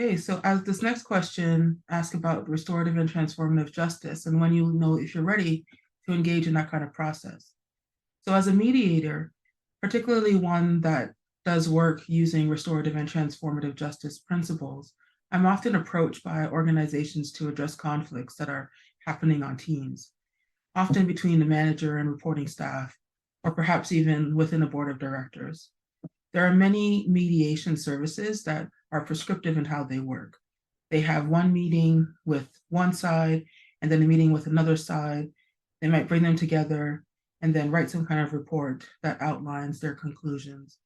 Okay, so as this next question asks about restorative and transformative justice and when you know if you're ready to engage in that kind of process. So as a mediator, particularly one that does work using restorative and transformative justice principles, I'm often approached by organizations to address conflicts that are happening on teams, often between the manager and reporting staff, or perhaps even within a board of directors. There are many mediation services that are prescriptive in how they work. They have one meeting with one side and then a meeting with another side. They might bring them together and then write some kind of report that outlines their conclusions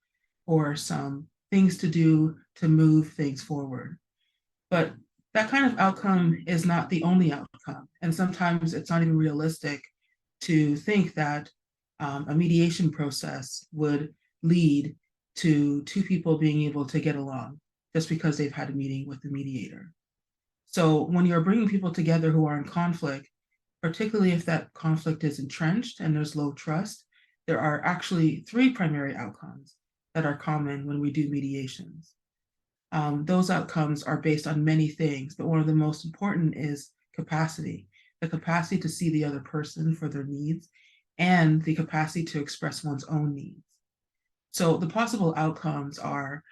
or some things to do to move things forward. But that kind of outcome is not the only outcome. And sometimes it's not even realistic to think that a mediation process would lead to two people being able to get along just because they've had a meeting with the mediator. So when you're bringing people together who are in conflict, particularly if that conflict is entrenched and there's low trust, there are actually three primary outcomes that are common when we do mediations. Those outcomes are based on many things, but one of the most important is capacity, the capacity to see the other person for their needs and the capacity to express one's own needs. So the possible outcomes are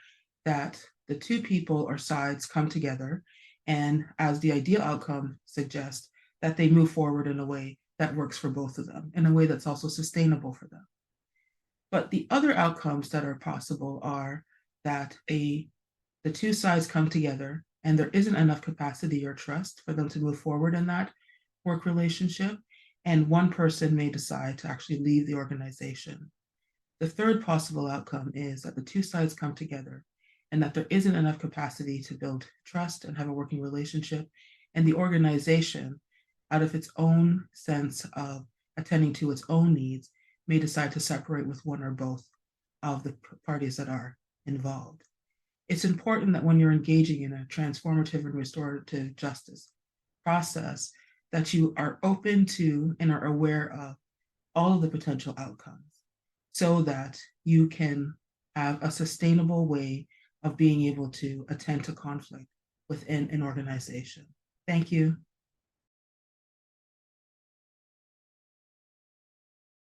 that the two people or sides come together and, as the ideal outcome suggests, that they move forward in a way that works for both of them, in a way that's also sustainable for them. But the other outcomes that are possible are that the two sides come together and there isn't enough capacity or trust for them to move forward in that work relationship, and one person may decide to actually leave the organization. The third possible outcome is that the two sides come together and that there isn't enough capacity to build trust and have a working relationship, and the organization, out of its own sense of attending to its own needs, may decide to separate with one or both of the parties that are involved. It's important that when you're engaging in a transformative and restorative justice process, that you are open to and are aware of all of the potential outcomes so that you can have a sustainable way of being able to attend to conflict within an organization. Thank you.